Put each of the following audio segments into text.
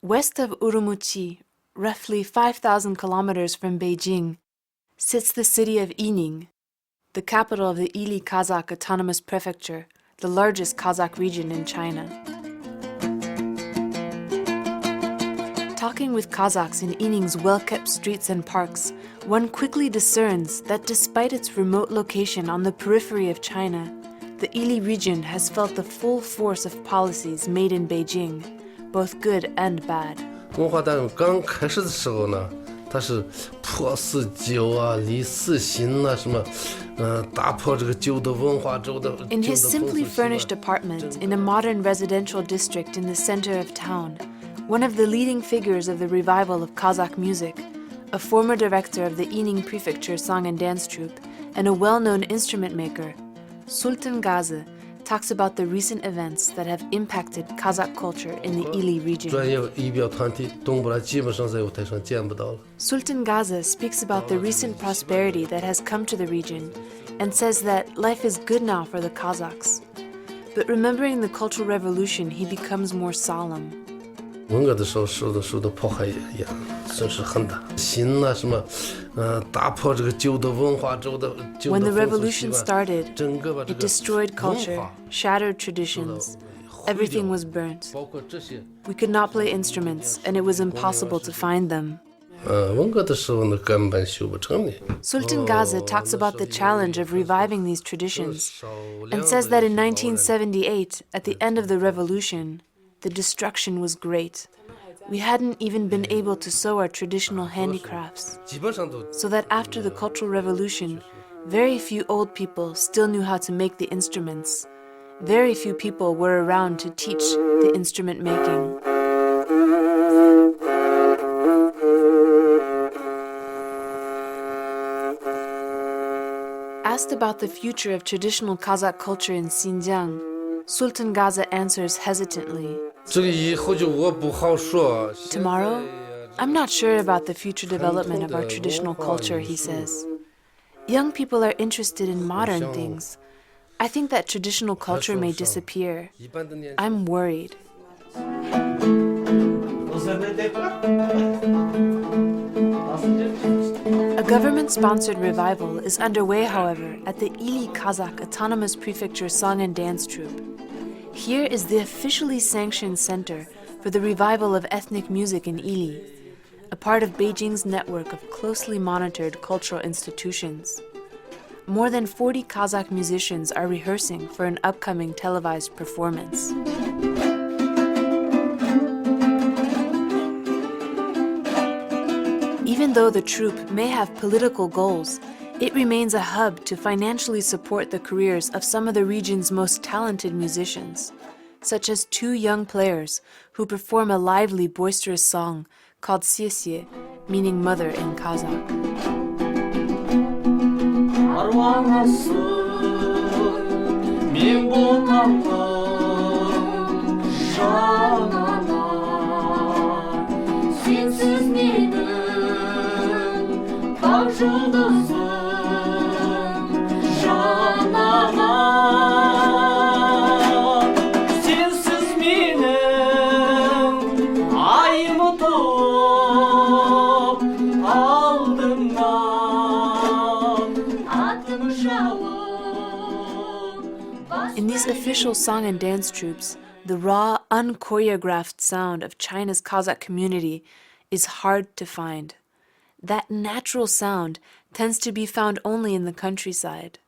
West of Urumqi, roughly 5,000 kilometers from Beijing, sits the city of Yining, the capital of the Ili Kazakh Autonomous Prefecture, the largest Kazakh region in China. Talking with Kazakhs in Yining's well-kept streets and parks, one quickly discerns that despite its remote location on the periphery of China, the Ili region has felt the full force of policies made in Beijing, both good and bad. 文化大革命刚开始的时候呢，它是破四旧啊、立四新啊，什么，打破这个旧的文化州的。In his simply furnished apartment in a modern residential district in the center of town, one of the leading figures of the revival of Kazakh music, a former director of the Ili Prefecture song and dance troupe, and a well-known instrument maker, Sultan Gazi, talks about the recent events that have impacted Kazakh culture in the Ili region. Sultan Gazi speaks about the recent prosperity that has come to the region and says that life is good now for the Kazakhs. But remembering the Cultural Revolution, he becomes more solemn. 文革的时候受的迫害也损失很大，新啊什么，打破这个旧的文化州的。When the revolution started, it destroyed culture, shattered traditions. Everything was burnt. We could not play instruments, and it was impossible to find them. 文革的时候呢，根本修不成的。Sultan Gazi talks about the challenge of reviving these traditions, and says that in 1978, at the end of the revolution, the destruction was great. We hadn't even been able to sew our traditional handicrafts. So that after the Cultural Revolution, very few old people still knew how to make the instruments. Very few people were around to teach the instrument making. Asked about the future of traditional Kazakh culture in Xinjiang, Sultan Gazi answers hesitantly. Tomorrow, I'm not sure about the future development of our traditional culture, he says. Young people are interested in modern things. I think that traditional culture may disappear. I'm worried. A government-sponsored revival is underway, however, at the Ili Kazakh Autonomous Prefecture song and dance troupe. Here is the officially sanctioned center for the revival of ethnic music in Ili, a part of Beijing's network of closely monitored cultural institutions. More than 40 Kazakh musicians are rehearsing for an upcoming televised performance. Even though the troupe may have political goals, it remains a hub to financially support the careers of some of the region's most talented musicians, such as two young players who perform a lively, boisterous song called Xie, meaning mother in Kazakh. In these official song and dance troupes, the raw, unchoreographed sound of China's Kazakh community is hard to find. That natural sound tends to be found only in the countryside.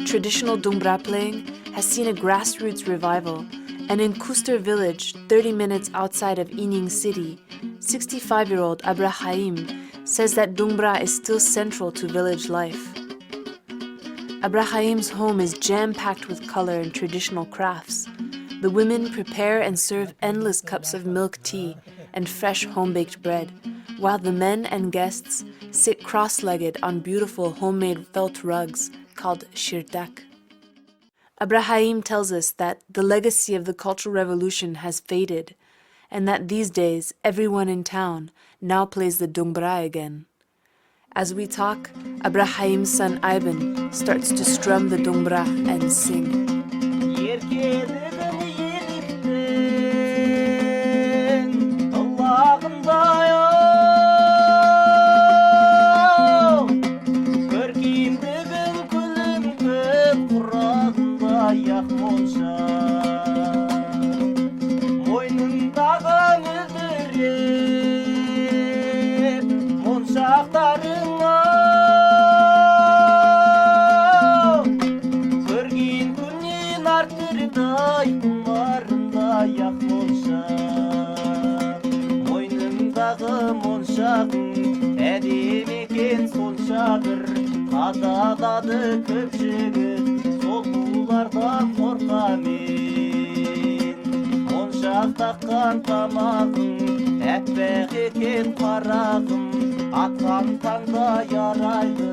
Traditional dumbra playing has seen a grassroots revival, and in Kuster village, 30 minutes outside of Yining city, 65-year-old Abraham says that dumbra is still central to village life. Abraham's home is jam-packed with color and traditional crafts. The women prepare and serve endless cups of milk tea and fresh home-baked bread, while the men and guests sit cross-legged on beautiful homemade felt rugs called shirdak. Abraham tells us that the legacy of the Cultural Revolution has faded, and that these days everyone in town now plays the dumbra again. As we talk, Abraham's son Ivan starts to strum the dumbra and sing. айдай құмарындай ақ моншақ мойныңдағы моншағың әдемі екен сонша бір қадалады көп жігіт солулардан қорқамын моншақ таққан тамағың әппақ екен қарағым атқан таңда ярайды